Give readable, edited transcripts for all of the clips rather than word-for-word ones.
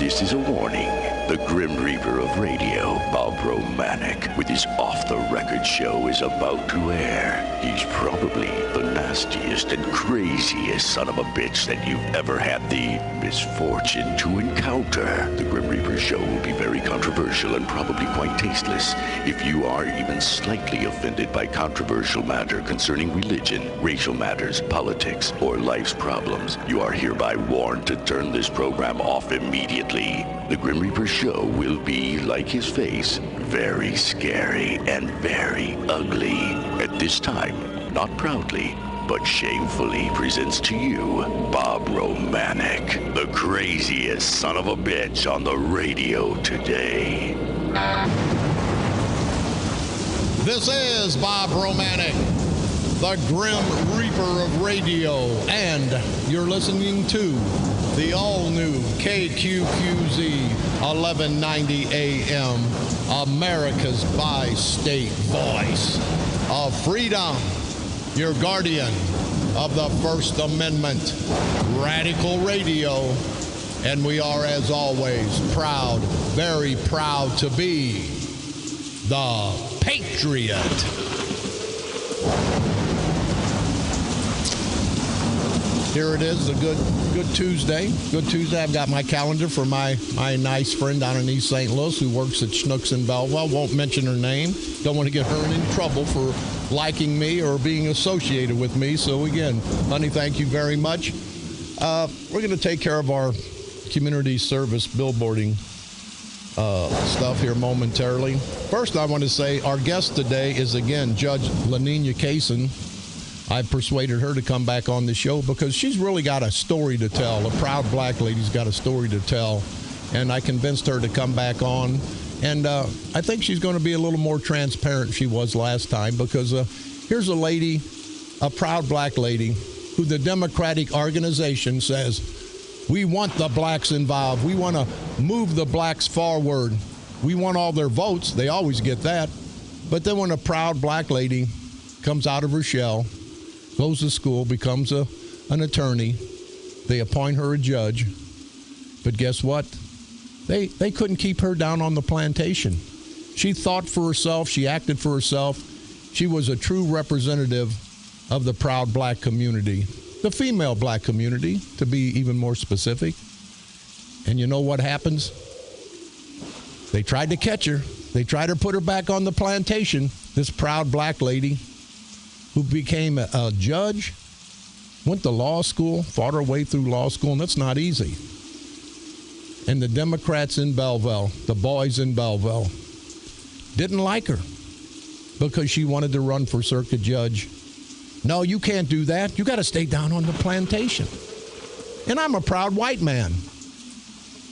This is a warning. The Grim Reaper of radio, Bob Romanik, with his off-the-record show is about to air. He's probably the nastiest and craziest son of a bitch that you've ever had the misfortune to encounter. The Grim Reaper show will be very controversial and probably quite tasteless. If you are even slightly offended by controversial matter concerning religion, racial matters, politics, or life's problems, you are hereby warned to turn this program off immediately. The Grim Reaper show will be, like his face, very scary and very ugly. At this time, not proudly, but shamefully presents to you Bob Romanik, the craziest son of a bitch on the radio today. This is Bob Romanik, the Grim Reaper of radio, and you're listening to the all-new KQQZ 1190 AM, America's bi-state voice of freedom, your guardian of the First Amendment, Radical Radio, and we are, as always, proud, very proud to be the Patriot. Here it is, a good Tuesday. Good Tuesday. I've got my calendar for my nice friend down in East St. Louis who works at Schnucks in Belleville. Won't mention her name. Don't want to get her in trouble for liking me or being associated with me. So again, honey, thank you very much. We're going to take care of our community service billboarding stuff here momentarily. First, I want to say our guest today is, again, Judge Lanina Kaysen. I've persuaded her to come back on the show because she's really got a story to tell. A proud black lady's got a story to tell. And I convinced her to come back on. And I think she's going to be a little more transparent than she was last time because here's a lady, a proud black lady, who the Democratic organization says, we want the blacks involved. We want to move the blacks forward. We want all their votes. They always get that. But then when a proud black lady comes out of her shell, goes to school, becomes an attorney, they appoint her a judge. But guess what? They couldn't keep her down on the plantation. She thought for herself. She acted for herself. She was a true representative of the proud black community, the female black community, to be even more specific. And you know what happens? They tried to catch her. They tried to put her back on the plantation, this proud black lady who became a judge, went to law school, fought her way through law school, and that's not easy. And the Democrats in Belleville, the boys in Belleville, didn't like her because she wanted to run for circuit judge. No, you can't do that. You got to stay down on the plantation. And I'm a proud white man.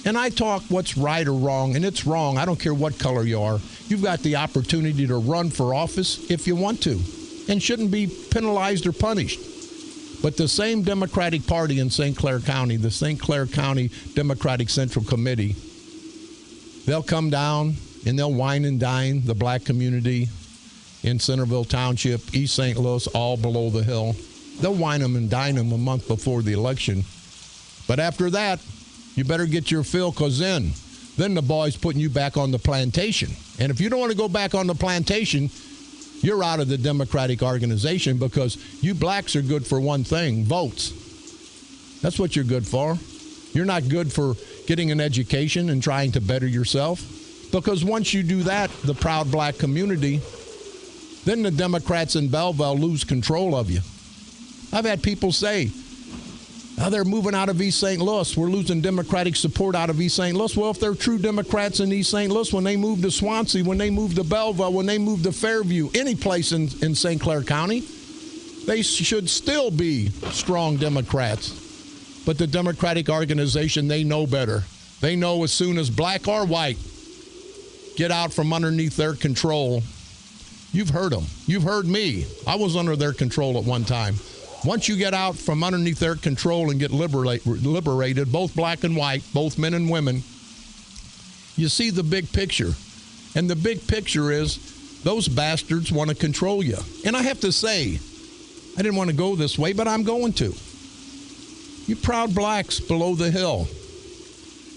And I talk what's right or wrong, and it's wrong. I don't care what color you are. You've got the opportunity to run for office if you want to, and shouldn't be penalized or punished. But the same Democratic Party in St. Clair County, the St. Clair County Democratic Central Committee, they'll come down and they'll wine and dine the black community in Centerville Township, East St. Louis, all below the hill. They'll wine them and dine them a month before the election. But after that, you better get your fill, because then the boys putting you back on the plantation. And if you don't want to go back on the plantation, you're out of the Democratic organization, because you blacks are good for one thing, votes. That's what you're good for. You're not good for getting an education and trying to better yourself, because once you do that, the proud black community, then the Democrats in Belleville lose control of you. I've had people say, oh, they're moving out of East St. Louis. We're losing Democratic support out of East St. Louis. Well, if they're true Democrats in East St. Louis, when they move to Swansea, when they move to Belleville, when they move to Fairview, any place in St. Clair County, they should still be strong Democrats. But the Democratic organization, they know better. They know as soon as black or white get out from underneath their control. You've heard them. You've heard me. I was under their control at one time. Once you get out from underneath their control and get liberated, both black and white, both men and women, you see the big picture. And the big picture is those bastards want to control you. And I have to say, I didn't want to go this way, but I'm going to. You proud blacks below the hill,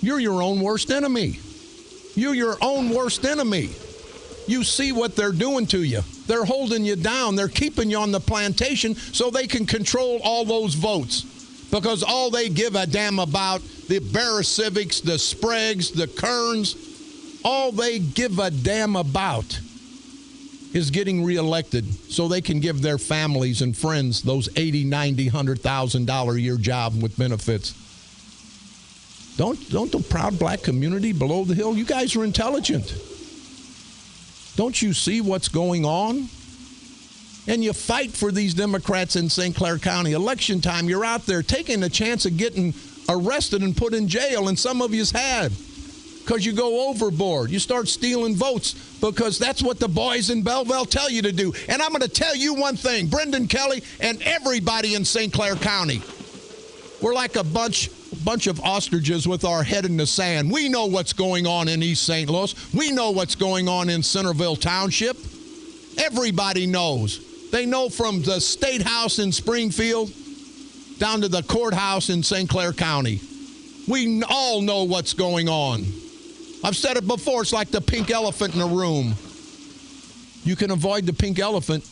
You're your own worst enemy. You're your own worst enemy. You see what they're doing to you. They're holding you down. They're keeping you on the plantation so they can control all those votes. Because all they give a damn about, the Barra-Civics, the Spragues, the Kerns, all they give a damn about is getting reelected so they can give their families and friends those $80, $90, $100,000 a year job with benefits. Don't the proud black community below the hill, you guys are intelligent. Don't you see what's going on? And you fight for these Democrats in St. Clair County. Election time, you're out there taking a chance of getting arrested and put in jail, and some of you's had, because you go overboard. You start stealing votes because that's what the boys in Belleville tell you to do. And I'm going to tell you one thing, Brendan Kelly and everybody in St. Clair County, we're like a bunch of ostriches with our head in the sand. We know what's going on in East St. Louis. We know what's going on in Centerville Township. Everybody knows. They know from the State House in Springfield down to the courthouse in St. Clair County. We all know what's going on. I've said it before, it's like the pink elephant in the room. You can avoid the pink elephant,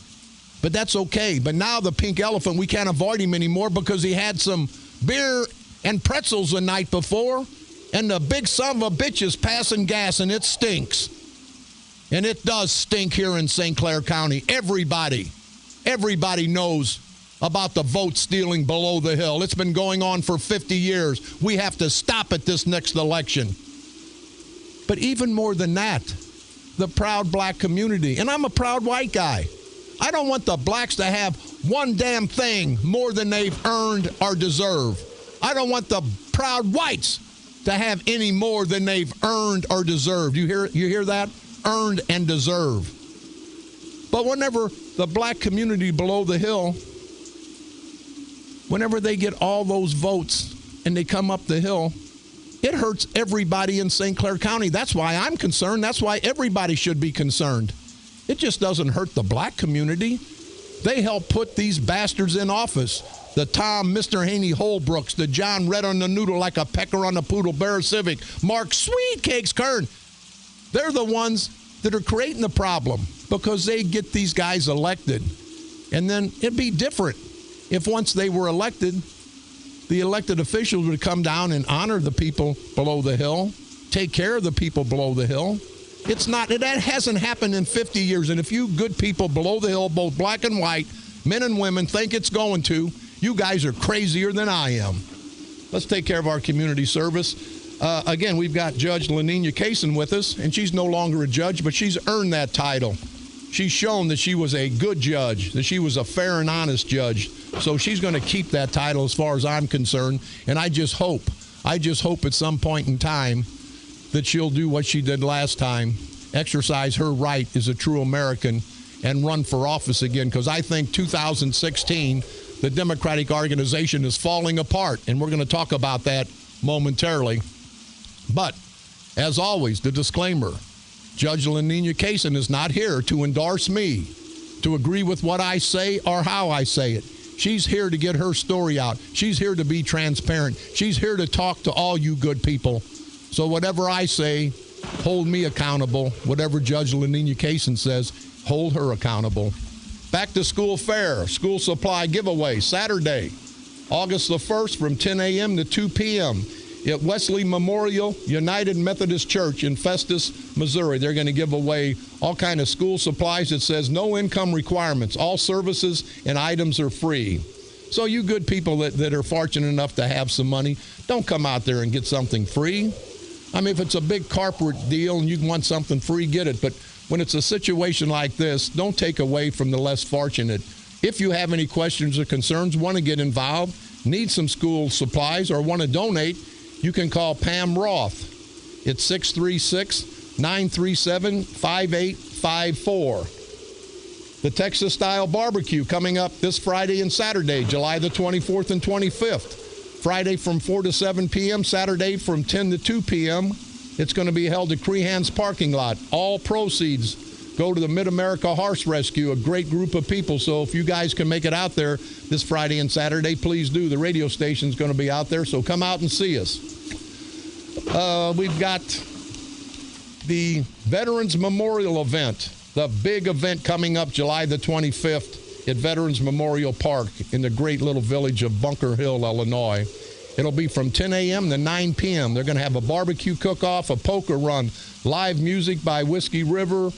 but that's okay. But now the pink elephant, we can't avoid him anymore because he had some beer and pretzels the night before, and the big son of a bitch is passing gas, and it stinks. And it does stink here in St. Clair County. Everybody knows about the vote stealing below the hill. It's been going on for 50 years. We have to stop it this next election. But even more than that, the proud black community, and I'm a proud white guy. I don't want the blacks to have one damn thing more than they've earned or deserve. I don't want the proud whites to have any more than they've earned or deserved. You hear that? Earned and deserve. But whenever the black community below the hill, whenever they get all those votes and they come up the hill, it hurts everybody in St. Clair County. That's why I'm concerned. That's why everybody should be concerned. It just doesn't hurt the black community. They help put these bastards in office. The Tom, Mr. Haney Holbrooks, the John Red on the Noodle like a pecker on the poodle, Barra-Civic, Mark Sweet Cakes Kern. They're the ones that are creating the problem because they get these guys elected. And then it'd be different if once they were elected, the elected officials would come down and honor the people below the hill, take care of the people below the hill. That hasn't happened in 50 years. And if you good people below the hill, both black and white, men and women, think it's going to, you guys are crazier than I am. Let's take care of our community service. Again, we've got Judge Lanina Kaysen with us, and she's no longer a judge, but she's earned that title. She's shown that she was a good judge, that she was a fair and honest judge. So she's going to keep that title as far as I'm concerned. And I just hope at some point in time that she'll do what she did last time, exercise her right as a true American and run for office again. Because I think 2016, the Democratic organization is falling apart. And we're going to talk about that momentarily. But as always, the disclaimer, Judge Lanina Kaysen is not here to endorse me, to agree with what I say or how I say it. She's here to get her story out. She's here to be transparent. She's here to talk to all you good people. So whatever I say, hold me accountable. Whatever Judge Lanina Kaysen says, hold her accountable. Back to school fair, school supply giveaway, Saturday, August the 1st from 10 a.m. to 2 p.m. at Wesley Memorial United Methodist Church in Festus, Missouri. They're going to give away all kind of school supplies. It says no income requirements. All services and items are free. So you good people that are fortunate enough to have some money, don't come out there and get something free. I mean, if it's a big corporate deal and you want something free, get it. But when it's a situation like this, don't take away from the less fortunate. If you have any questions or concerns, want to get involved, need some school supplies, or want to donate, you can call Pam Roth at 636-937-5854. The Texas-style barbecue coming up this Friday and Saturday, July the 24th and 25th. Friday from 4 to 7 p.m., Saturday from 10 to 2 p.m. It's going to be held at Crehan's parking lot. All proceeds go to the Mid-America Horse Rescue, a great group of people. So if you guys can make it out there this Friday and Saturday, please do. The radio station's going to be out there, so come out and see us. We've got the Veterans Memorial event, the big event coming up July the 25th at Veterans Memorial Park in the great little village of Bunker Hill, Illinois. It'll be from 10 a.m. to 9 p.m. They're going to have a barbecue cook-off, a poker run, live music by Whiskey River,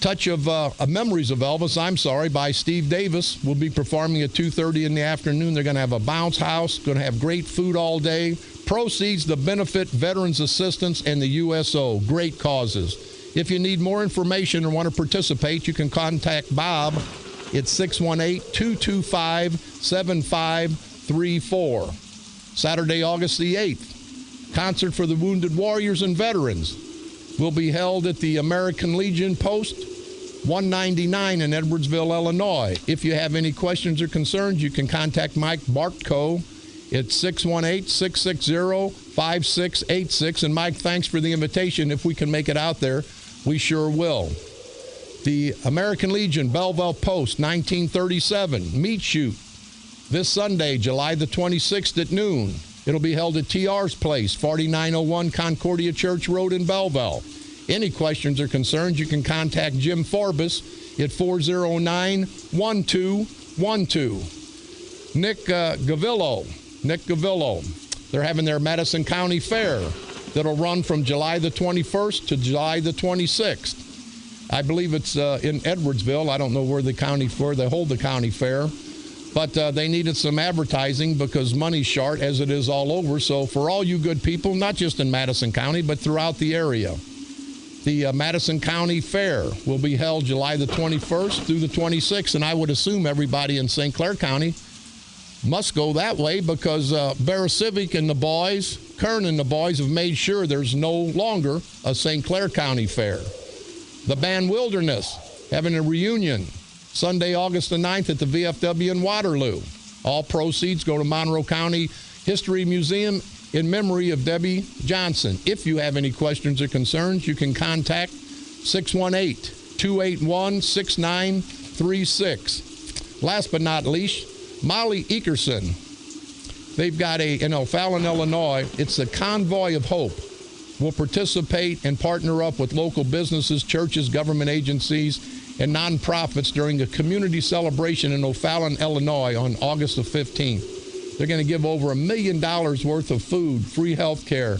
Touch of Memories of Elvis, by Steve Davis. Will be performing at 2:30 in the afternoon. They're going to have a bounce house, going to have great food all day. Proceeds to benefit Veterans Assistance and the USO. Great causes. If you need more information or want to participate, you can contact Bob at 618-225-7534. Saturday, August the 8th, concert for the Wounded Warriors and Veterans will be held at the American Legion Post 199 in Edwardsville, Illinois. If you have any questions or concerns, you can contact Mike Bartko at 618-660-5686. And Mike, thanks for the invitation. If we can make it out there, we sure will. The American Legion Belleville Post 1937 meat shoot this Sunday, July the 26th at noon. It'll be held at TR's Place, 4901 Concordia Church Road in Belleville. Any questions or concerns, you can contact Jim Forbes at 409-1212. Nick Gavillo. They're having their Madison County Fair that'll run from July the 21st to July the 26th. I believe it's in Edwardsville. I don't know where they hold the county fair. But they needed some advertising because money's short, as it is all over. So for all you good people, not just in Madison County, but throughout the area, the Madison County Fair will be held July the 21st through the 26th. And I would assume everybody in St. Clair County must go that way because Bear Civic and the boys, Kern and the boys, have made sure there's no longer a St. Clair County Fair. The band Wilderness having a reunion Sunday, August the 9th at the VFW in Waterloo. All proceeds go to Monroe County History Museum in memory of Debbie Johnson. If you have any questions or concerns, you can contact 618-281-6936. Last but not least, Molly Ekerson. They've got in O'Fallon, Illinois, it's the Convoy of Hope. We'll participate and partner up with local businesses, churches, government agencies, and nonprofits during a community celebration in O'Fallon, Illinois on August the 15th. They're going to give over $1 million worth of food, free health care,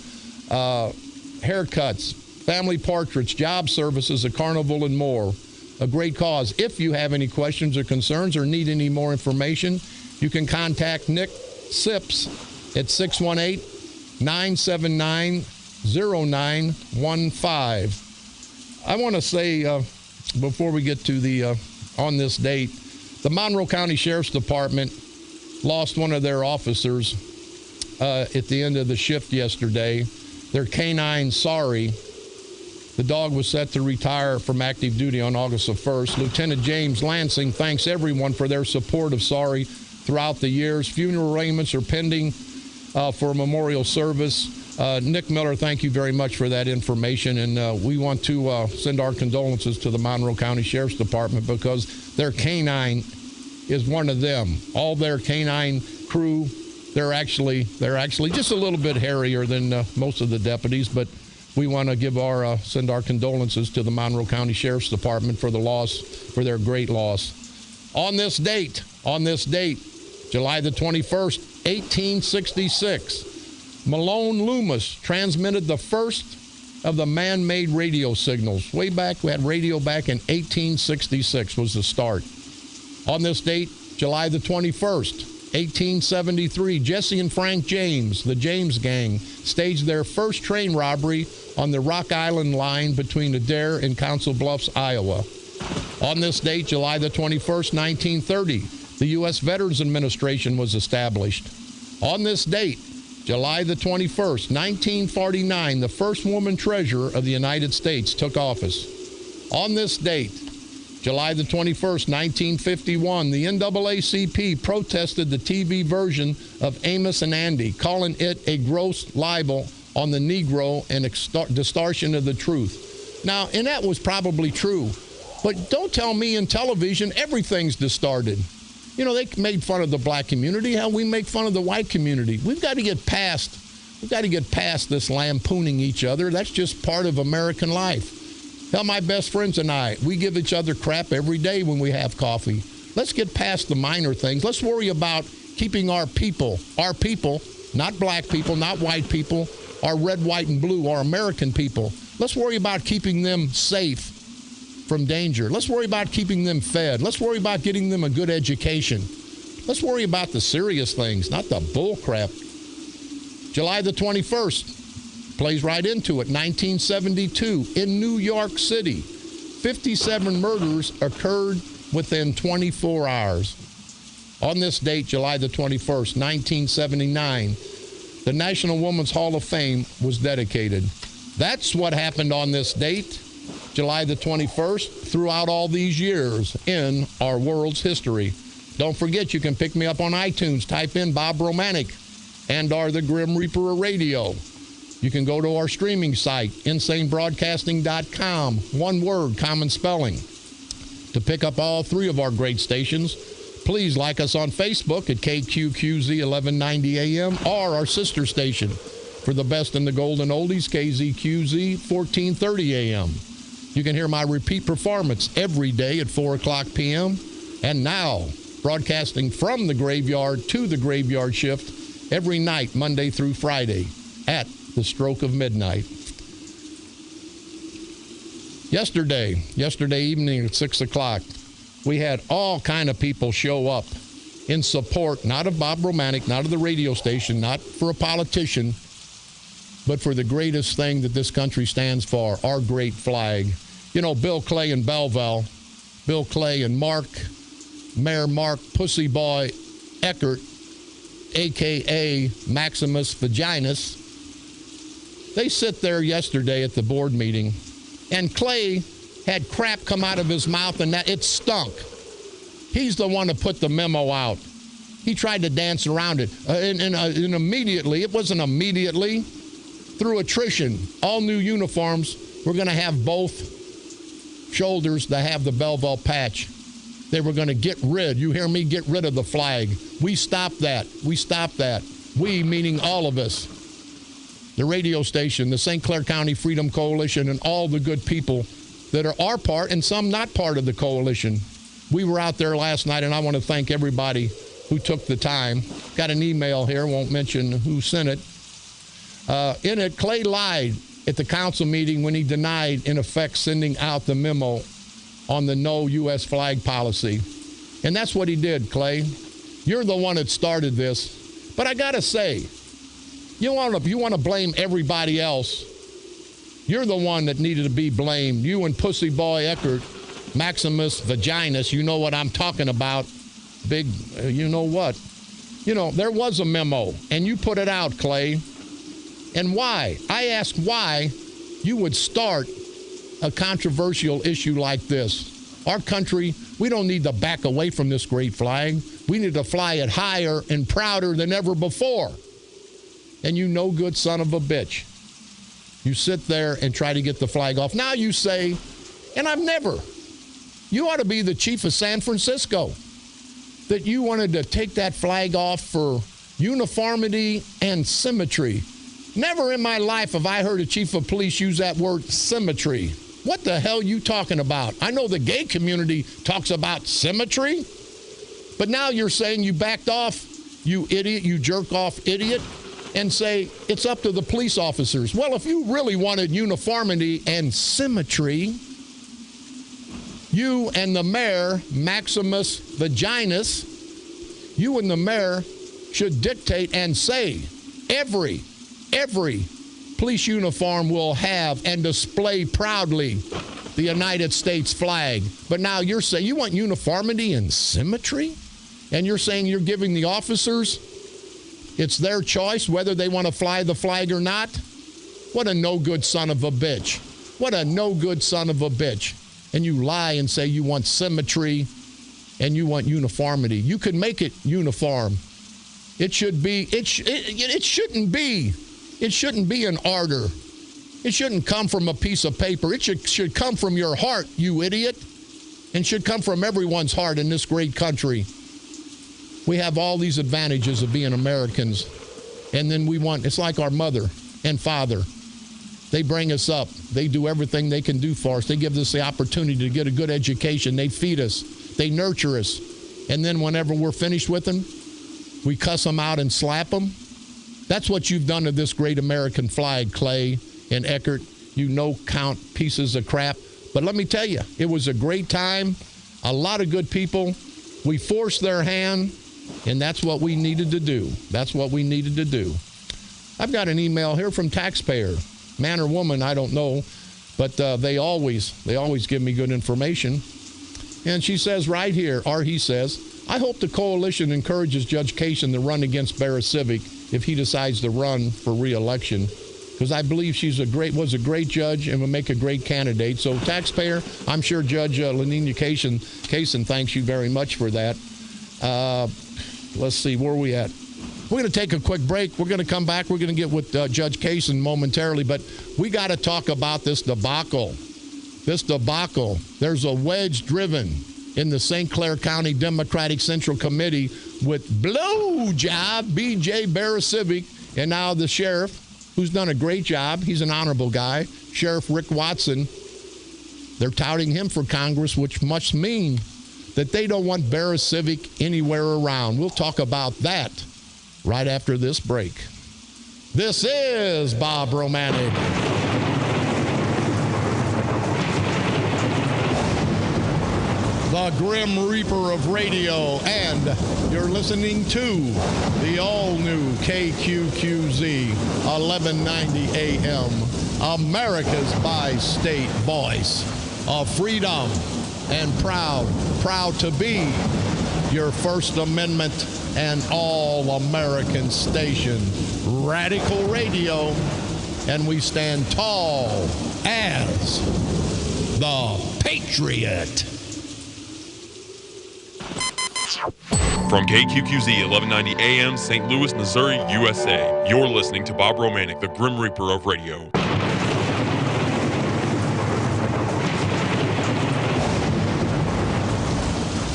haircuts, family portraits, job services, a carnival, and more. A great cause. If you have any questions or concerns or need any more information, you can contact Nick Sips at 618-979-0915. I want to say, before we get to the on this date, the Monroe County Sheriff's Department lost one of their officers at the end of the shift yesterday. Their canine, Sorry. The dog was set to retire from active duty on August the 1st. Lieutenant James Lansing thanks everyone for their support of Sorry throughout the years. Funeral arrangements are pending for a memorial service. Nick Miller, thank you very much for that information, and we want to send our condolences to the Monroe County Sheriff's Department because their canine is one of them. All their canine crew, they're actually just a little bit hairier than most of the deputies, but we want to send our condolences to the Monroe County Sheriff's Department for their great loss. On this date, July the 21st, 1866, Malone Loomis transmitted the first of the man-made radio signals. Way back, we had radio back in 1866 was the start. On this date, July the 21st, 1873, Jesse and Frank James, the James Gang, staged their first train robbery on the Rock Island line between Adair and Council Bluffs, Iowa. On this date, July the 21st, 1930, the U.S. Veterans Administration was established. On this date, July the 21st, 1949, the first woman treasurer of the United States took office. On this date, July the 21st, 1951, the NAACP protested the TV version of Amos and Andy, calling it a gross libel on the Negro and distortion of the truth. Now, and that was probably true, but don't tell me in television everything's distorted. You know, they made fun of the black community, how we make fun of the white community. We've got to get past We've got to get past this lampooning each other. That's just part of American life. Hell, my best friends and I, we give each other crap every day when we have coffee. Let's get past the minor things. Let's worry about keeping our people, not black people, not white people, our red, white, and blue, our American people. Let's worry about keeping them safe from danger. Let's worry about keeping them fed. Let's worry about getting them a good education. Let's worry about the serious things, not the bull crap. July the 21st, plays right into it, 1972, in New York City. 57 murders occurred within 24 hours. On this date, July the 21st, 1979, the National Women's Hall of Fame was dedicated. That's what happened on this date, July the 21st, throughout all these years in our world's history. Don't forget, you can pick me up on iTunes. Type in Bob Romanik and the Grim Reaper of Radio. You can go to our streaming site, insanebroadcasting.com. One word, common spelling. To pick up all three of our great stations, please like us on Facebook at KQQZ 1190 AM or our sister station for the best in the golden oldies, KZQZ 1430 AM. You can hear my repeat performance every day at 4 o'clock p.m. And now, broadcasting from the graveyard to the graveyard shift every night, Monday through Friday at the stroke of midnight. Yesterday evening at 6 o'clock, we had all kind of people show up in support, not of Bob Romanik, not of the radio station, not for a politician, but for the greatest thing that this country stands for, our great flag. You know, Bill Clay and Belleville, Bill Clay and Mayor Mark Pussy Boy Eckert, a.k.a. Maximus Vaginas, they sit there yesterday at the board meeting, and Clay had crap come out of his mouth, and that it stunk. He's the one that put the memo out. He tried to dance around it. And immediately, it wasn't immediately, through attrition, all new uniforms, we're going to have both shoulders to have the Belleville patch. They were going to get rid, you hear me, get rid of the flag. We stopped that. We stopped that. We, meaning all of us. The radio station, the St. Clair County Freedom Coalition, and all the good people that are our part and some not part of the coalition. We were out there last night, and I want to thank everybody who took the time. Got an email here, won't mention who sent it. In it, Clay lied at the council meeting when he denied, in effect, sending out the memo on the no U.S. flag policy. And that's what he did, Clay. You're the one that started this. But I got to say, you want to blame everybody else. You're the one that needed to be blamed. You and Pussy Boy Eckert, Maximus Vaginas, you know what I'm talking about. Big, you know what. You know, there was a memo, and you put it out, Clay. And why? I ask why you would start a controversial issue like this. Our country, we don't need to back away from this great flag. We need to fly it higher and prouder than ever before. And you no good son of a bitch. You sit there and try to get the flag off. Now you say, and you ought to be the chief of San Francisco, that you wanted to take that flag off for uniformity and symmetry. Never in my life have I heard a chief of police use that word symmetry. What the hell are you talking about? I know the gay community talks about symmetry, but now you're saying you backed off, you idiot, you jerk off idiot, and say it's up to the police officers. Well, if you really wanted uniformity and symmetry, you and the mayor, Maximus Vaginas, you and the mayor should dictate and say every police uniform will have and display proudly the United States flag. But now you're saying you want uniformity and symmetry? And you're saying you're giving the officers, it's their choice whether they want to fly the flag or not? What a no-good son of a bitch. What a no-good son of a bitch. And you lie and say you want symmetry and you want uniformity. You could make it uniform. It shouldn't be an order. It shouldn't come from a piece of paper. It should come from your heart, you idiot, and should come from everyone's heart in this great country. We have all these advantages of being Americans, And then it's like our mother and father. They bring us up. They do everything they can do for us. They give us the opportunity to get a good education. They feed us. They nurture us. And then whenever we're finished with them, we cuss them out and slap them. That's what you've done to this great American flag, Clay and Eckert. You no-count pieces of crap. But let me tell you, it was a great time. A lot of good people. We forced their hand, and that's what we needed to do. That's what we needed to do. I've got an email here from taxpayer. Man or woman, I don't know, but they always give me good information. And she says right here, or he says, I hope the coalition encourages Judge Kaysen to run against Barra Civic if he decides to run for re-election, because I believe was a great judge and will make a great candidate. So, taxpayer, I'm sure Judge Lenina Kaysen thanks you very much for that. Let's see, where are we at? We're going to take a quick break. We're going to come back. We're going to get with Judge Kaysen momentarily, but we got to talk about this debacle. There's a wedge driven in the St. Clair County Democratic Central Committee with blowjob B.J. Barra Civic, and now the sheriff, who's done a great job. He's an honorable guy, Sheriff Rick Watson. They're touting him for Congress, which must mean that they don't want Barra Civic anywhere around. We'll talk about that right after this break. This is Bob Romanik. The Grim Reaper of radio, and you're listening to the all-new KQQZ 1190 AM, America's bi-state voice of freedom, and proud to be your First Amendment and all-American station, Radical Radio, and we stand tall as the Patriot. From KQQZ 1190 AM, St. Louis, Missouri, USA, you're listening to Bob Romanik, the Grim Reaper of radio.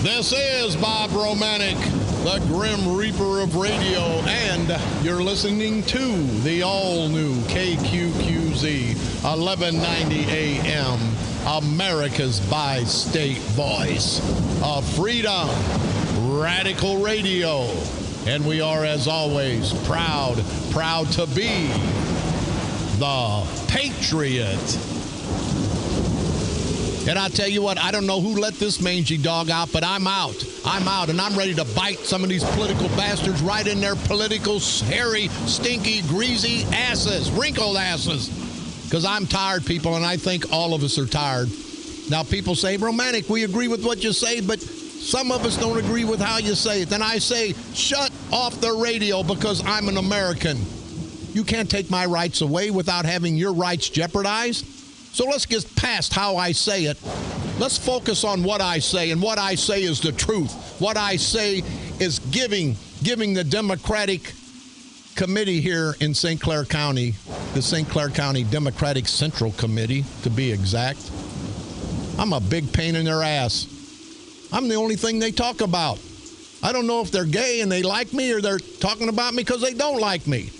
This is Bob Romanik, the Grim Reaper of radio, and you're listening to the all-new KQQZ 1190 AM, America's bi-state voice of freedom, Radical Radio. And we are, as always, proud to be the Patriot. And I tell you what, I don't know who let this mangy dog out, but I'm out, and I'm ready to bite some of these political bastards right in their political, hairy, stinky, greasy asses, wrinkled asses. Because I'm tired, people, and I think all of us are tired. Now, people say, Romanik, we agree with what you say, but some of us don't agree with how you say it. Then I say, shut off the radio because I'm an American. You can't take my rights away without having your rights jeopardized. So let's get past how I say it. Let's focus on what I say, and what I say is the truth. What I say is giving the Democratic Committee here in St. Clair County, the St. Clair County Democratic Central Committee, to be exact. I'm a big pain in their ass. I'm the only thing they talk about. I don't know if they're gay and they like me, or they're talking about me because they don't like me.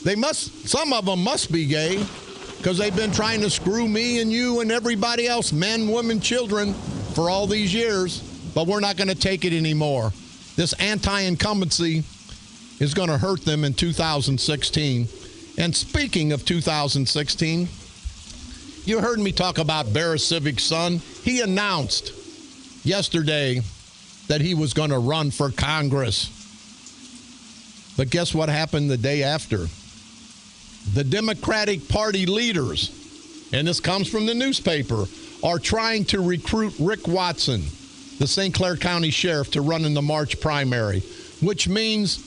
Some of them must be gay, because they've been trying to screw me and you and everybody else, men, women, children, for all these years. But we're not going to take it anymore. This anti-incumbency is going to hurt them in 2016. And speaking of 2016, you heard me talk about Barra Civic's son. He announced yesterday that he was going to run for Congress. But guess what happened the day after? The Democratic Party leaders, and this comes from the newspaper, are trying to recruit Rick Watson, the St. Clair County Sheriff, to run in the March primary, which means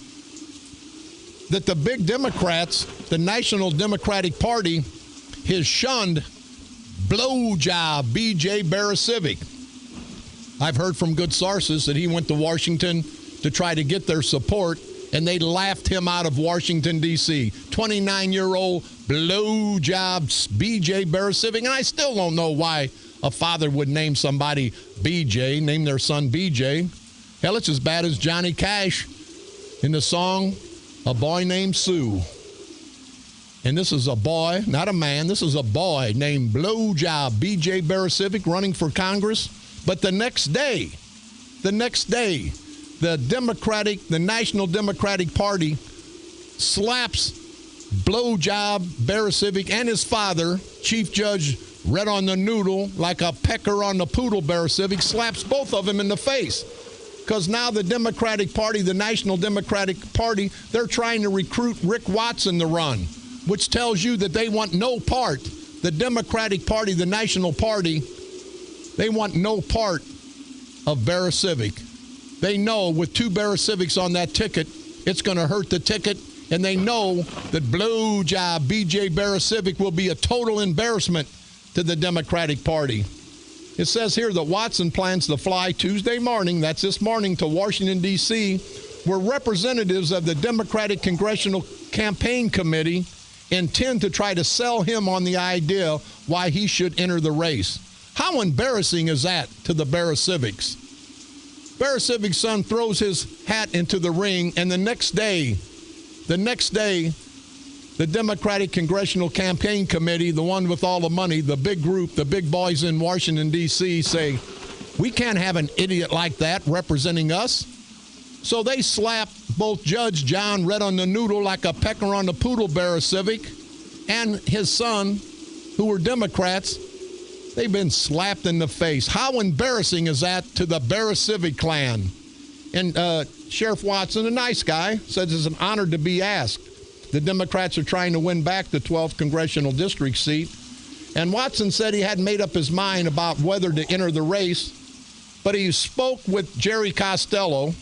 that the big Democrats, the National Democratic Party, has shunned blowjob B.J. Barra Civic. I've heard from good sources that he went to Washington to try to get their support, and they laughed him out of Washington, D.C. 29-year-old blowjob B.J. Barra Civic. And I still don't know why a father would name somebody B.J., name their son B.J. Hell, it's as bad as Johnny Cash in the song a boy named Sue. And this is a boy, not a man. This is a boy named Blowjob B.J. Barasiewicz running for Congress. But the next day, the National Democratic Party slaps Blowjob Barasiewicz and his father, Chief Judge Red on the Noodle, like a pecker on the poodle. Barasiewicz slaps both of them in the face. Because now the Democratic Party, the National Democratic Party, they're trying to recruit Rick Watson to run, which tells you that they want no part. The Democratic Party, the National Party, they want no part of Barasiewicz. They know with 2 Barasiewicz on that ticket, it's going to hurt the ticket, and they know that Blowjob B.J. Barasiewicz will be a total embarrassment to the Democratic Party. It says here that Watson plans to fly Tuesday morning, that's this morning, to Washington, D.C., where representatives of the Democratic Congressional Campaign Committee intend to try to sell him on the idea why he should enter the race. How embarrassing is that to the Barasiewicz? Barasevich's son throws his hat into the ring, and the next day, the Democratic Congressional Campaign Committee, the one with all the money, the big group, the big boys in Washington, D.C., say, we can't have an idiot like that representing us. So they slap both Judge John Red on the Noodle like a pecker on the poodle, Barasevic, and his son, who were Democrats. They've been slapped in the face. How embarrassing is that to the Barasevic clan? And Sheriff Watson, a nice guy, says it's an honor to be asked. The Democrats are trying to win back the 12th congressional district seat. And Watson said he hadn't made up his mind about whether to enter the race, but he spoke with Jerry Costello,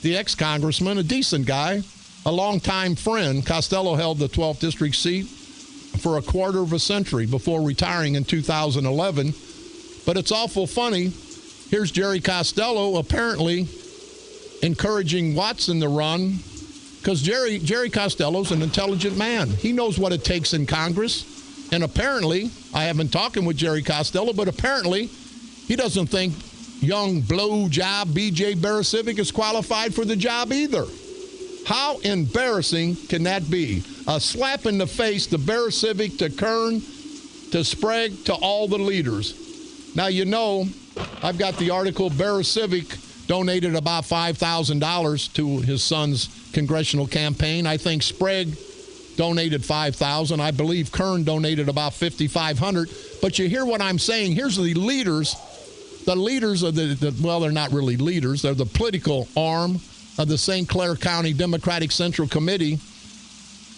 the ex-congressman, a decent guy, a longtime friend. Costello held the 12th district seat for a quarter of a century before retiring in 2011. But it's awful funny. Here's Jerry Costello apparently encouraging Watson to run, because Jerry Costello's an intelligent man. He knows what it takes in Congress. And apparently, I haven't talking with Jerry Costello, but apparently he doesn't think young blowjob B.J. Barasevic is qualified for the job either. How embarrassing can that be? A slap in the face to Barasevic, to Kern, to Sprague, to all the leaders. Now, you know, I've got the article. Barasevic donated about $5,000 to his son's congressional campaign. I think Sprague donated $5,000. I believe Kern donated about $5,500. But you hear what I'm saying. Here's the leaders of well, they're not really leaders. They're the political arm of the St. Clair County Democratic Central Committee.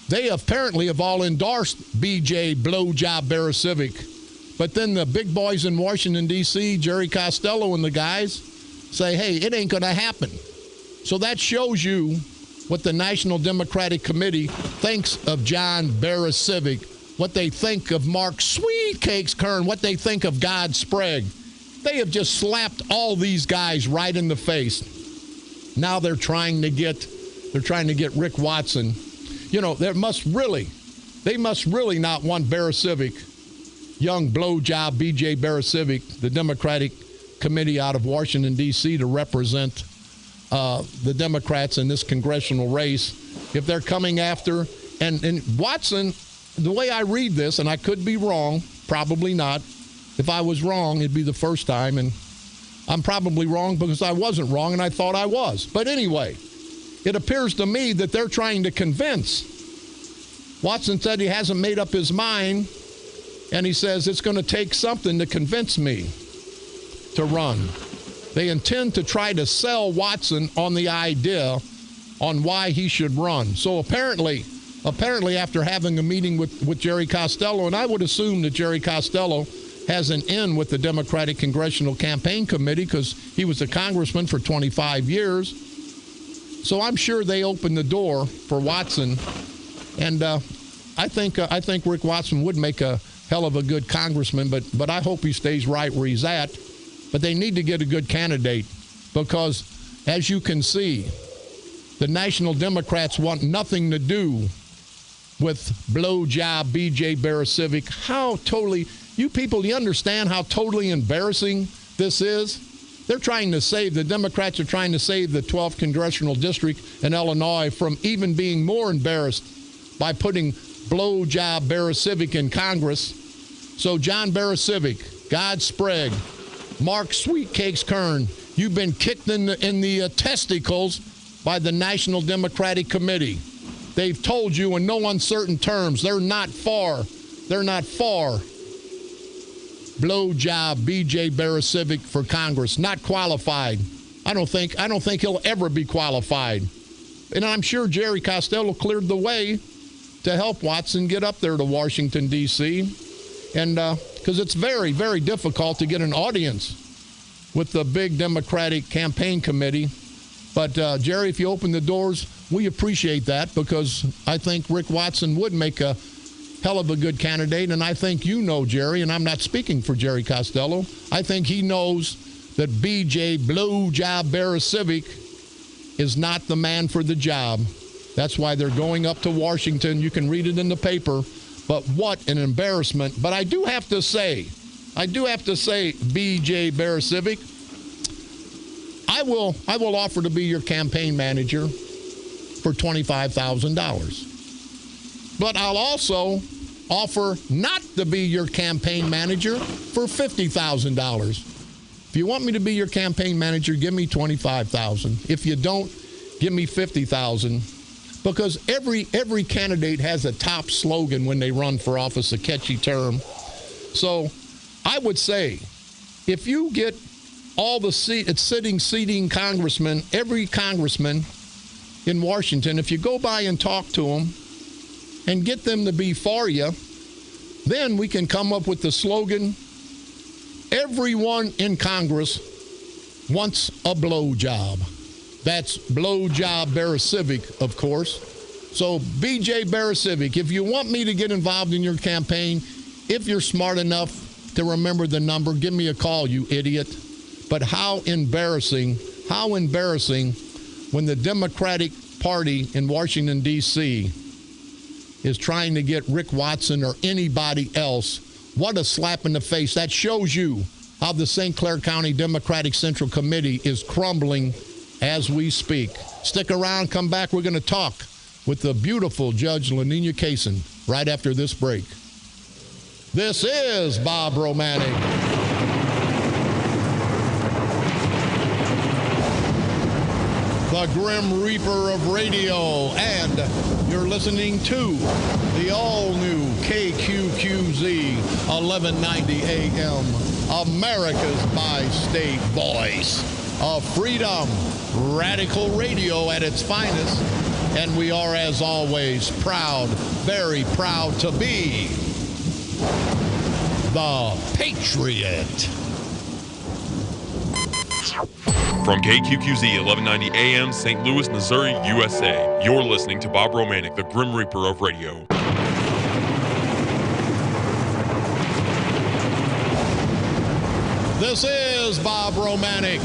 They apparently have all endorsed B.J. Blowjob Barasevic. But then the big boys in Washington, D.C., Jerry Costello and the guys, say, hey, it ain't going to happen. So that shows you what the National Democratic Committee thinks of John Barasevic, what they think of Mark Sweetcakes Kern, what they think of God Sprague. They have just slapped all these guys right in the face. Now they're trying to get Rick Watson. You know, they must really not want Barasevic, young blowjob B.J. Barasevic, the Democratic Committee out of Washington, D.C., to represent the Democrats in this congressional race. If they're coming after, and Watson, the way I read this, and I could be wrong, probably not. If I was wrong, it'd be the first time, and I'm probably wrong because I wasn't wrong and I thought I was. But anyway, it appears to me that they're trying to convince. Watson said he hasn't made up his mind, and he says it's going to take something to convince me to run. They intend to try to sell Watson on the idea on why he should run. So apparently after having a meeting with Jerry Costello, and I would assume that Jerry Costello has an in with the Democratic Congressional Campaign Committee because he was a congressman for 25 years. So I'm sure they opened the door for Watson. And I think Rick Watson would make a hell of a good congressman, but I hope he stays right where he's at. But they need to get a good candidate because, as you can see, the National Democrats want nothing to do with blowjob B.J. Barasevic. How totally, you people, do you understand how totally embarrassing this is? The Democrats are trying to save the 12th Congressional District in Illinois from even being more embarrassed by putting blowjob Barasiewicz in Congress. So John Barasiewicz, God Sprague, Mark Sweetcakes Kern, you've been kicked in the testicles by the National Democratic Committee. They've told you in no uncertain terms they're not for blowjob B.J. Barasiewicz for Congress. Not qualified. I don't think he'll ever be qualified. And I'm sure Jerry Costello cleared the way to help Watson get up there to Washington, D.C. And because it's very, very difficult to get an audience with the big Democratic campaign committee. But, Jerry, if you open the doors, we appreciate that, because I think Rick Watson would make a hell of a good candidate. And I think you know, Jerry, and I'm not speaking for Jerry Costello, I think he knows that B.J. Blowjob Barasiewicz is not the man for the job. That's why they're going up to Washington. You can read it in the paper. But what an embarrassment. But I do have to say, B.J. Barasiewicz, I will offer to be your campaign manager for $25,000. But I'll also offer not to be your campaign manager for $50,000. If you want me to be your campaign manager, give me $25,000. If you don't, give me $50,000. Because every candidate has a top slogan when they run for office, a catchy term. So I would say, if you get all the seating congressmen, every congressman in Washington, if you go by and talk to them and get them to be for you, then we can come up with the slogan, everyone in Congress wants a blowjob. That's blowjob Barasiewicz, of course. So, B.J. Barasiewicz, if you want me to get involved in your campaign, if you're smart enough to remember the number, give me a call, you idiot. But how embarrassing when the Democratic Party in Washington, D.C. is trying to get Rick Watson or anybody else. What a slap in the face. That shows you how the St. Clair County Democratic Central Committee is crumbling as we speak. Stick around, come back. We're going to talk with the beautiful Judge Laninia Kaysen right after this break. This is Bob Romanik. The Grim Reaper of radio, and you're listening to the all-new KQQZ 1190 AM, America's bi-state voice of freedom, radical radio at its finest. And we are, as always, proud, very proud to be the Patriot. From KQQZ 1190 AM, St. Louis, Missouri, USA, you're listening to Bob Romanik, the Grim Reaper of radio. This is Bob Romanik,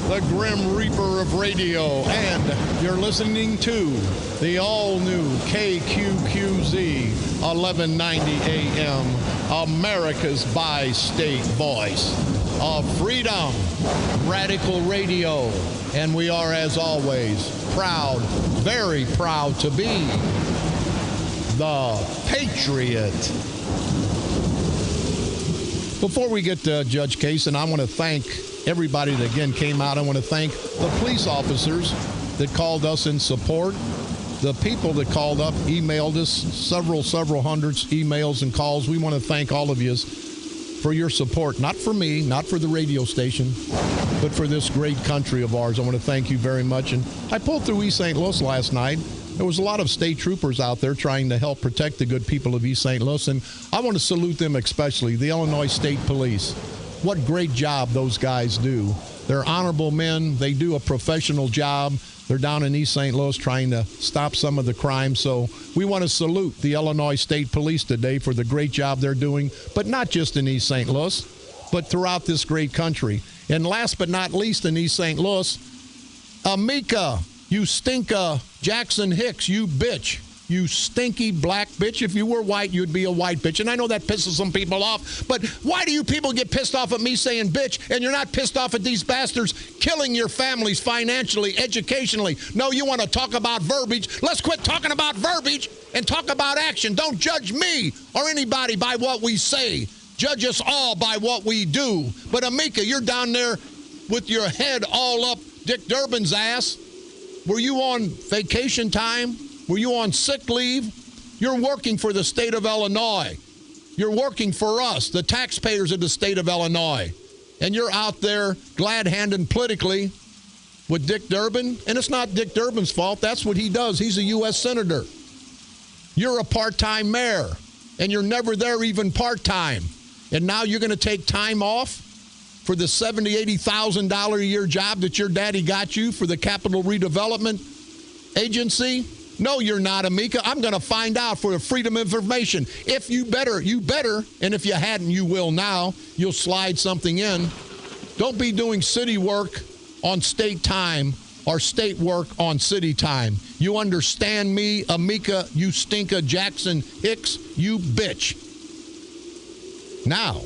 the Grim Reaper of radio, and you're listening to the all-new KQQZ 1190 AM, America's bi-state voice of freedom, radical radio, and we are, as always, proud, very proud to be the Patriot. Before we get to Judge Kaysen, I want to thank everybody that again came out. I want to thank the police officers that called us in support, the people that called up, emailed us, several hundreds emails and calls. We want to thank all of you for your support, not for me, not for the radio station, but for this great country of ours. I want to thank you very much. And I pulled through East St. Louis last night. There was a lot of state troopers out there trying to help protect the good people of East St. Louis, and I want to salute them especially, the Illinois State Police. What great job those guys do. They're honorable men. They do a professional job. They're down in East St. Louis trying to stop some of the crime. So we want to salute the Illinois State Police today for the great job they're doing, but not just in East St. Louis, but throughout this great country. And last but not least in East St. Louis, Amika, you stinka, Jackson Hicks, you bitch. You stinky black bitch. If you were white, you'd be a white bitch. And I know that pisses some people off, but why do you people get pissed off at me saying bitch, and you're not pissed off at these bastards killing your families financially, educationally? No, you want to talk about verbiage. Let's quit talking about verbiage and talk about action. Don't judge me or anybody by what we say. Judge us all by what we do. But Amika, you're down there with your head all up Dick Durbin's ass. Were you on vacation time? Were you on sick leave? You're working for the state of Illinois. You're working for us, the taxpayers of the state of Illinois. And you're out there glad-handing politically with Dick Durbin. And it's not Dick Durbin's fault. That's what he does. He's a U.S. senator. You're a part-time mayor, and you're never there even part-time. And now you're going to take time off for the $70,000, $80,000 a year job that your daddy got you for the Capital Redevelopment Agency? No, you're not, Amika. I'm going to find out for the Freedom of Information. If you better, and if you hadn't, you will now. You'll slide something in. Don't be doing city work on state time or state work on city time. You understand me, Amika, you stinker Jackson Hicks, you bitch. Now,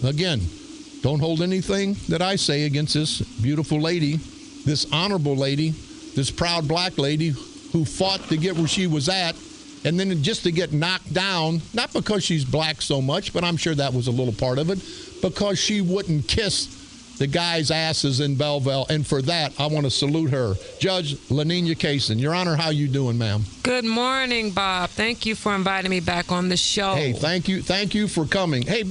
again, don't hold anything that I say against this beautiful lady, this honorable lady, this proud black lady who fought to get where she was at, and then just to get knocked down, not because she's black so much, but I'm sure that was a little part of it, because she wouldn't kiss the guys' asses in Belleville, and for that, I want to salute her. Judge Laninia Kaysen, Your Honor, how you doing, ma'am? Good morning, Bob. Thank you for inviting me back on the show. Hey, thank you for coming. Hey,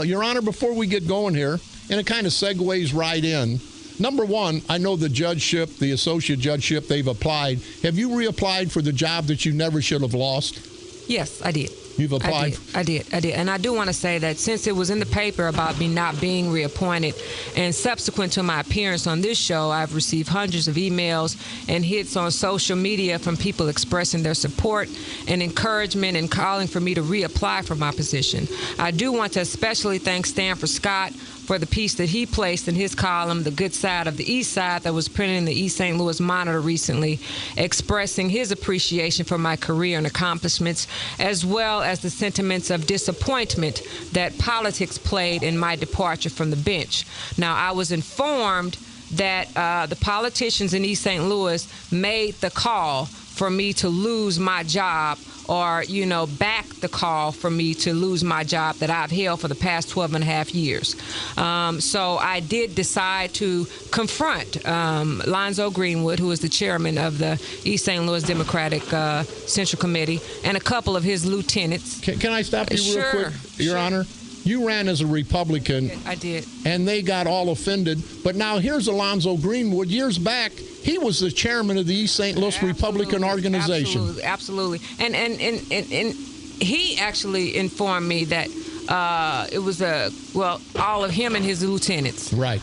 Your Honor, before we get going here, and it kind of segues right in, number one, I know the judgeship, the associate judgeship they've applied. Have you reapplied for the job that you never should have lost? Yes, I did. You've applied? I did. And I do want to say that since it was in the paper about me not being reappointed, and subsequent to my appearance on this show, I've received hundreds of emails and hits on social media from people expressing their support and encouragement and calling for me to reapply for my position. I do want to especially thank Stanford Scott for the piece that he placed in his column, The Good Side of the East Side, that was printed in the East St. Louis Monitor recently, expressing his appreciation for my career and accomplishments, as well as the sentiments of disappointment that politics played in my departure from the bench. Now, I was informed that the politicians in East St. Louis made the call for me to lose my job, or, back the call for me to lose my job that I've held for the past 12 and a half years. So I did decide to confront Lonzo Greenwood, who is the chairman of the East St. Louis Democratic Central Committee, and a couple of his lieutenants. Can I stop you real quick, Your Honor? You ran as a Republican. I did. And they got all offended. But now here's Alonzo Greenwood. Years back, he was the chairman of the East St. Louis Republican Organization. Absolutely. And he actually informed me that it was all of him and his lieutenants. Right.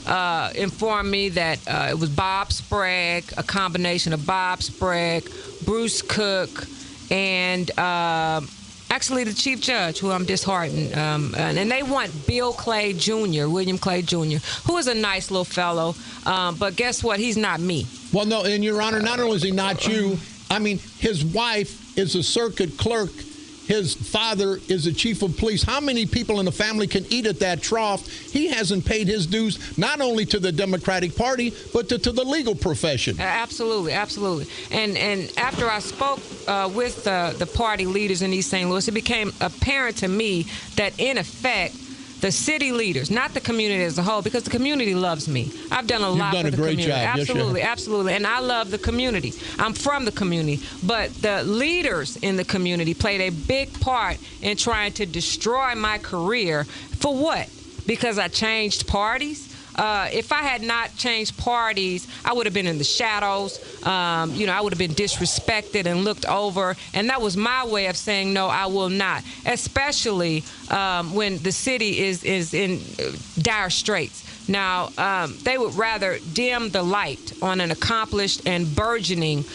Informed me that it was Bob Sprague, a combination of Bob Sprague, Bruce Cook, and actually the chief judge, who I'm disheartened. And they want Bill Clay Jr., William Clay Jr., who is a nice little fellow. But guess what? He's not me. Well, no, and Your Honor, not only is he not you, I mean, his wife is a circuit clerk. His father is a chief of police. How many people in the family can eat at that trough? He hasn't paid his dues, not only to the Democratic Party, but to the legal profession. Absolutely. And after I spoke with the party leaders in East St. Louis, it became apparent to me that, in effect, the city leaders, not the community as a whole, because the community loves me. I've done a lot for the community. You've done a great job. Absolutely. And I love the community. I'm from the community. But the leaders in the community played a big part in trying to destroy my career. For what? Because I changed parties? If I had not changed parties, I would have been in the shadows. I would have been disrespected and looked over. And that was my way of saying, no, I will not, especially when the city is in dire straits. Now, they would rather dim the light on an accomplished and burgeoning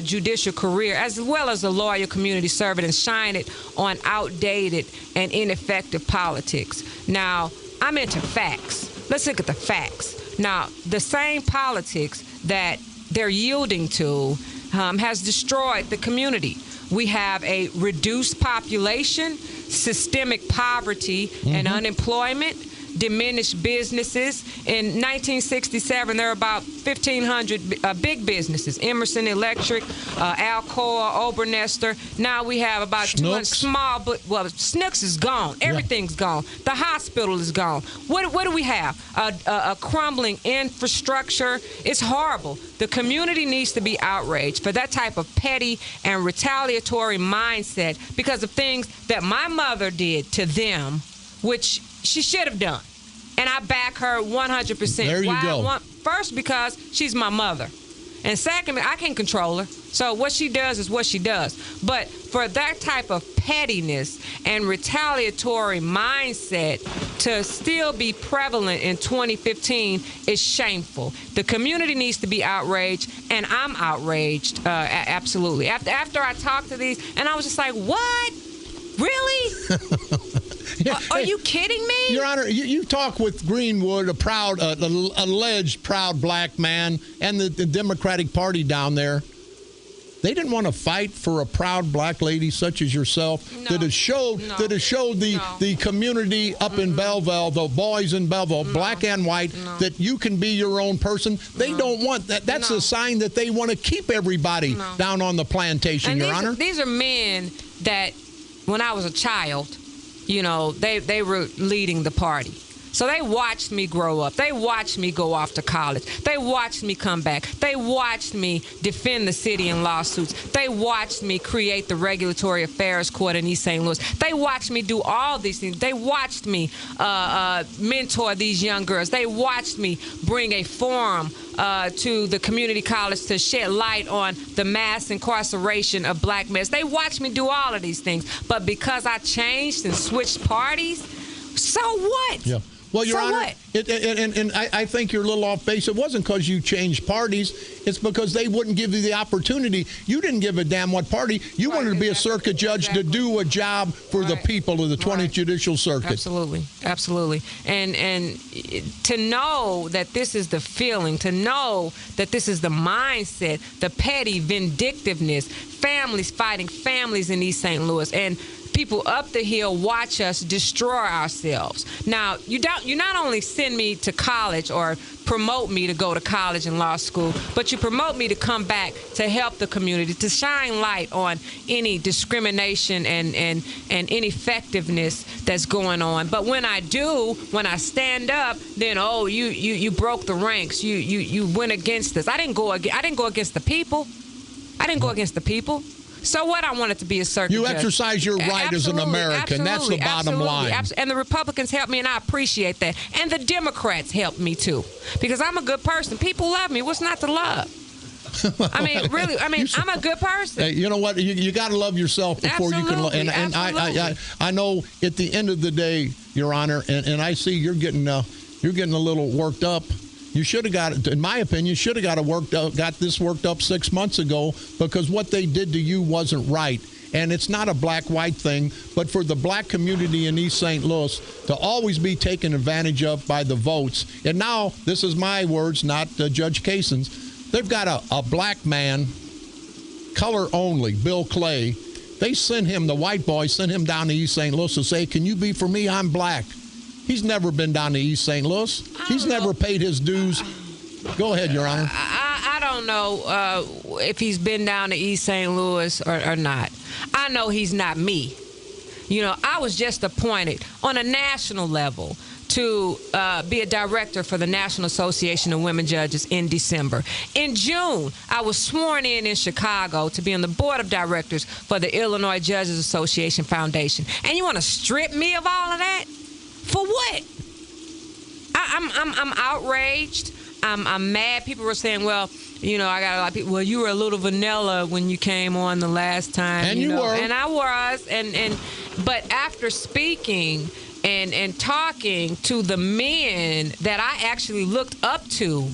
judicial career, as well as a loyal community servant, and shine it on outdated and ineffective politics. Now, I'm into facts. Let's look at the facts. Now, the same politics that they're yielding to has destroyed the community. We have a reduced population, systemic poverty and unemployment, diminished businesses. In 1967, there were about 1,500 big businesses: Emerson Electric, Alcoa, Obernester. Now we have about 200 small, well, Snooks is gone. Everything's gone. The hospital is gone. What do we have? A crumbling infrastructure. It's horrible. The community needs to be outraged for that type of petty and retaliatory mindset because of things that my mother did to them, which she should have done. And I back her 100%. There you go. First, because she's my mother. And second, I can't control her. So what she does is what she does. But for that type of pettiness and retaliatory mindset to still be prevalent in 2015 is shameful. The community needs to be outraged, and I'm outraged, absolutely. After I talked to these, and I was just like, what? Really? Are you kidding me? Your Honor, you talk with Greenwood, alleged proud black man, and the Democratic Party down there. They didn't want to fight for a proud black lady such as yourself that has showed the community up in Belleville, the boys in Belleville, black and white, that you can be your own person. They don't want that. That's a sign that they want to keep everybody down on the plantation, and Your Honor. These are men that, when I was a child, you know, they were leading the party. So they watched me grow up. They watched me go off to college. They watched me come back. They watched me defend the city in lawsuits. They watched me create the Regulatory Affairs Court in East St. Louis. They watched me do all these things. They watched me mentor these young girls. They watched me bring a forum to the community college to shed light on the mass incarceration of black males. They watched me do all of these things. But because I changed and switched parties, so what? Yeah. Well, Your Honor, and I think you're a little off base. It wasn't because you changed parties. It's because they wouldn't give you the opportunity. You didn't give a damn what party. You wanted to be a circuit judge to do a job for the people of the 20th Judicial Circuit. Absolutely. Absolutely. And to know that this is the feeling, to know that this is the mindset, the petty vindictiveness, families fighting families in East St. Louis, and people up the hill watch us destroy ourselves. Now, you not only send me to college or promote me to go to college and law school, but you promote me to come back to help the community, to shine light on any discrimination and ineffectiveness that's going on. But when I stand up, then you broke the ranks. You went against us. I didn't go against the people. So what? I wanted to be a circuit judge. You exercise your right as an American. That's the bottom line. And the Republicans helped me, and I appreciate that. And the Democrats helped me, too, because I'm a good person. People love me. What's not to love? I mean, really, I'm a good person. Hey, you know what? You got to love yourself before you can love. And I know at the end of the day, Your Honor, and I see you're getting a little worked up. You should have got, in my opinion, got this worked up 6 months ago, because what they did to you wasn't right. And it's not a black-white thing, but for the black community in East St. Louis to always be taken advantage of by the votes. And now, this is my words, not Judge Kaysen's. They've got a black man, color only, Bill Clay. They sent him, the white boys sent him down to East St. Louis to say, can you be for me? I'm black. He's never been down to East St. Louis. He's never paid his dues. Go ahead, Your Honor. I don't know if he's been down to East St. Louis or not. I know he's not me. You know, I was just appointed on a national level to be a director for the National Association of Women Judges in December. In June, I was sworn in Chicago to be on the board of directors for the Illinois Judges Association Foundation. And you want to strip me of all of that? For what? I'm outraged. I'm mad. People were saying, well, you know, I got a lot of people. Well, you were a little vanilla when you came on the last time. And you were. And I was. But after speaking and talking to the men that I actually looked up to,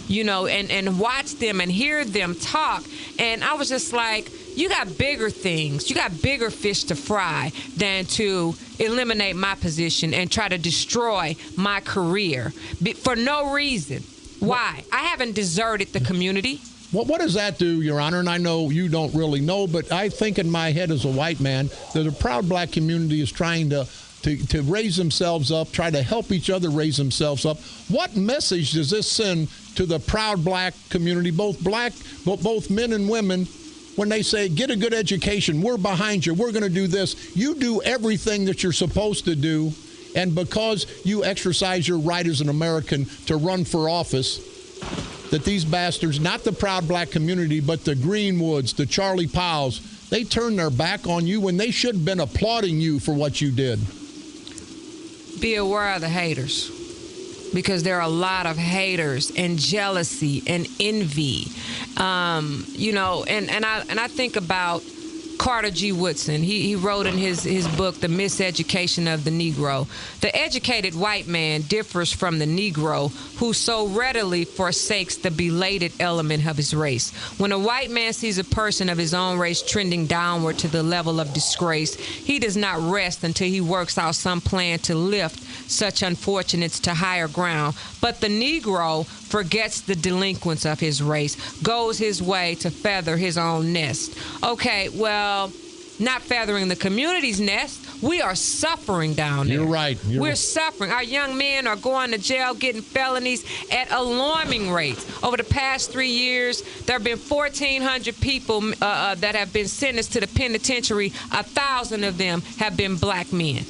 you know, and watched them and hear them talk, and I was just like, you got bigger things. You got bigger fish to fry than to eliminate my position and try to destroy my career for no reason. Why? I haven't deserted the community. What does that do, Your Honor? And I know you don't really know, but I think in my head as a white man that the proud black community is trying to raise themselves up, try to help each other raise themselves up. What message does this send to the proud black community, both men and women, when they say, get a good education, we're behind you, we're going to do this. You do everything that you're supposed to do, and because you exercise your right as an American to run for office, that these bastards, not the proud black community, but the Greenwoods, the Charlie Powells, they turn their back on you when they should have been applauding you for what you did. Be aware of the haters, because there are a lot of haters and jealousy and envy. And I think about Carter G. Woodson. He wrote in his book, The Miseducation of the Negro. The educated white man differs from the Negro, who so readily forsakes the belated element of his race. When a white man sees a person of his own race trending downward to the level of disgrace, he does not rest until he works out some plan to lift such unfortunates to higher ground. But the Negro forgets the delinquents of his race, goes his way to feather his own nest. Okay, well, not feathering the community's nest. We are suffering down there. You're right. We're suffering. Our young men are going to jail, getting felonies at alarming rates. Over the past 3 years, there have been 1,400 people that have been sentenced to the penitentiary. 1,000 of them have been black men.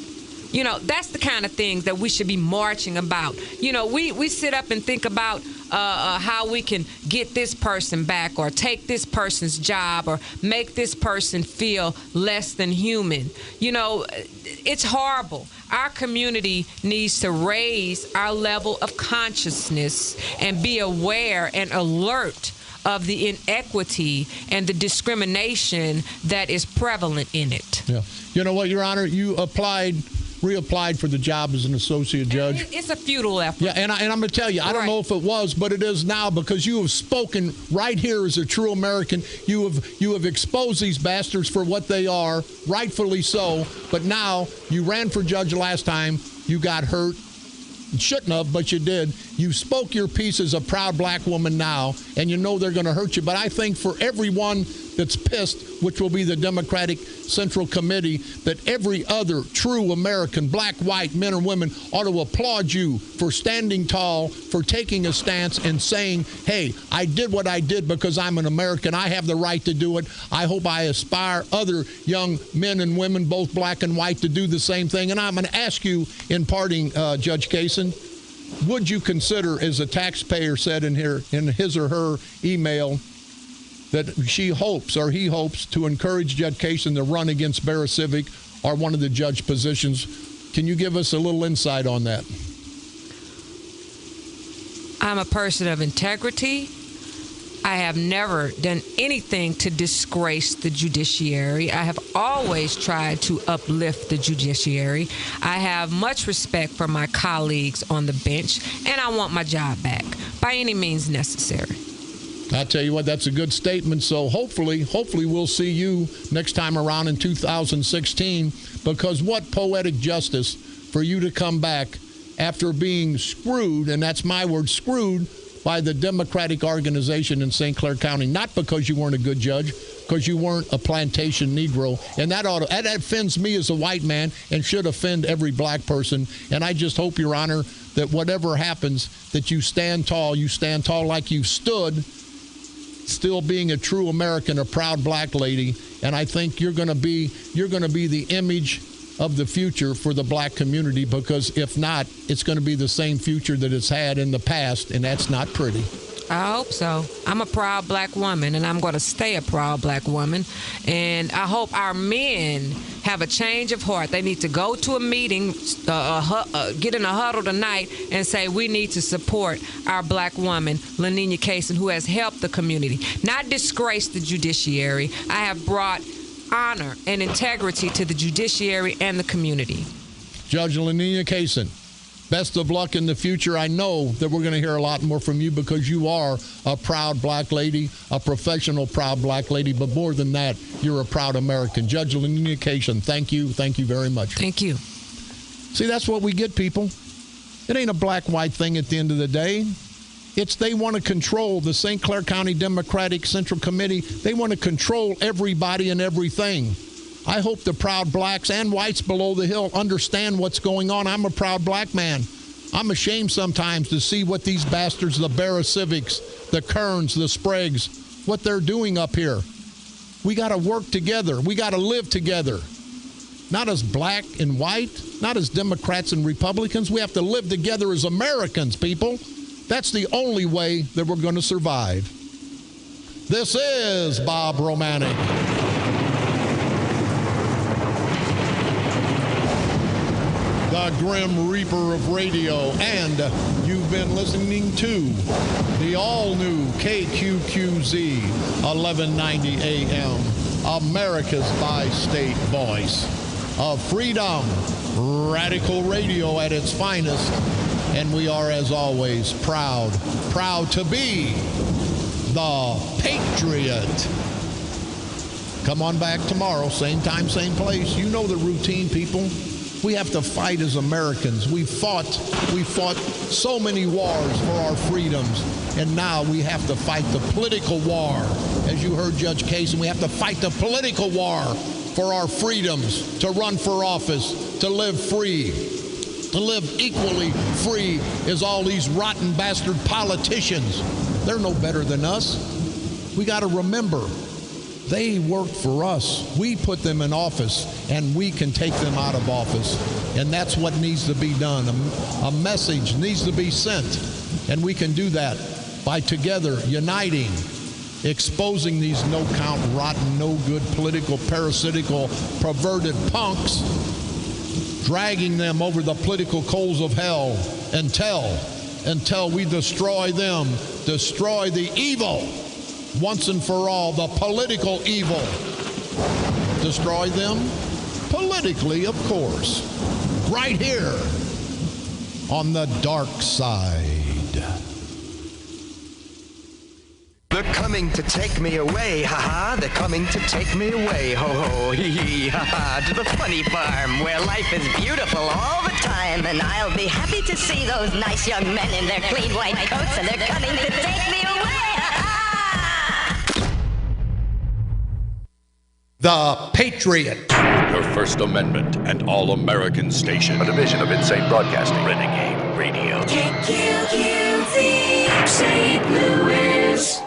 You know, that's the kind of things that we should be marching about. You know, we sit up and think about how we can get this person back or take this person's job or make this person feel less than human. You know, it's horrible. Our community needs to raise our level of consciousness and be aware and alert of the inequity and the discrimination that is prevalent in it. Yeah. You know what, Your Honor? You reapplied for the job as an associate judge. It's a futile effort. Yeah, and I'm going to tell you, I don't know if it was, but it is now, because you have spoken right here as a true American. You have exposed these bastards for what they are, rightfully so. But now you ran for judge last time. You got hurt. You shouldn't have, but you did. You spoke your piece as a proud black woman now, and you know they're going to hurt you. But I think for everyone that's pissed, which will be the Democratic Central Committee, that every other true American, black, white, men and women, ought to applaud you for standing tall, for taking a stance and saying, hey, I did what I did because I'm an American. I have the right to do it. I hope I aspire other young men and women, both black and white, to do the same thing. And I'm going to ask you in parting, Judge Kaysen, would you consider, as a taxpayer said in his or her email, that she hopes or he hopes to encourage Judge Kaysen to run against Barra Civic or one of the judge positions? Can you give us a little insight on that? I'm a person of integrity. I have never done anything to disgrace the judiciary. I have always tried to uplift the judiciary. I have much respect for my colleagues on the bench, and I want my job back by any means necessary. I'll tell you what, that's a good statement. So hopefully we'll see you next time around in 2016, because what poetic justice for you to come back after being screwed, and that's my word, screwed, by the Democratic organization in St. Clair County, not because you weren't a good judge, because you weren't a plantation Negro. And that offends me as a white man and should offend every black person. And I just hope, Your Honor, that whatever happens, that you stand tall like you've stood, still being a true American, a proud black lady. And I think you're going to be the image of the future for the black community, because if not, it's going to be the same future that it's had in the past, and that's not pretty. I hope so. I'm a proud black woman, and I'm going to stay a proud black woman. And I hope our men have a change of heart. They need to go to a meeting, get in a huddle tonight, and say we need to support our black woman, Laninia Kaysen, who has helped the community, not disgrace the judiciary. I have brought honor and integrity to the judiciary and the community. Judge Laninia Kaysen, best of luck in the future. I know that we're going to hear a lot more from you, because you are a proud black lady, a professional proud black lady, but more than that, you're a proud American. Judge Laninia Kaysen, thank you very much. Thank you. See, that's what we get, people. It ain't a black-white thing at the end of the day. They want to control the St. Clair County Democratic Central Committee. They want to control everybody and everything. I hope the proud blacks and whites below the hill understand what's going on. I'm a proud black man. I'm ashamed sometimes to see what these bastards, the Barra Civics, the Kerns, the Spragues, what they're doing up here. We got to work together. We got to live together. Not as black and white, not as Democrats and Republicans. We have to live together as Americans, people. That's the only way that we're going to survive. This is Bob Romanik. The Grim Reaper of radio, and you've been listening to the all-new KQQZ 1190 AM, America's bi-state voice of freedom, radical radio at its finest, and we are, as always, proud to be the Patriot. Come on back tomorrow, same time, same place. You know the routine, people. We have to fight as Americans. We fought so many wars for our freedoms, and now we have to fight the political war. As you heard Judge Kaysen, we have to fight the political war for our freedoms, to run for office, to live free, to live equally free as all these rotten bastard politicians. They're no better than us. We got to remember, they worked for us. We put them in office, and we can take them out of office. And that's what needs to be done. A message needs to be sent, and we can do that by together uniting, exposing these no-count, rotten, no-good, political, parasitical, perverted punks, dragging them over the political coals of hell until we destroy them, destroy the evil. Once and for all, the political evil. Destroy them politically, of course. Right here on the dark side. They're coming to take me away, ha-ha. They're coming to take me away, ho-ho, hee-hee, ha-ha. To the funny farm where life is beautiful all the time. And I'll be happy to see those nice young men in their clean white coats, and they're coming to take me away, ha-ha. The Patriot. Your First Amendment and All-American station. A division of Insane Broadcasting. Renegade Radio. KQQZ, St. Louis.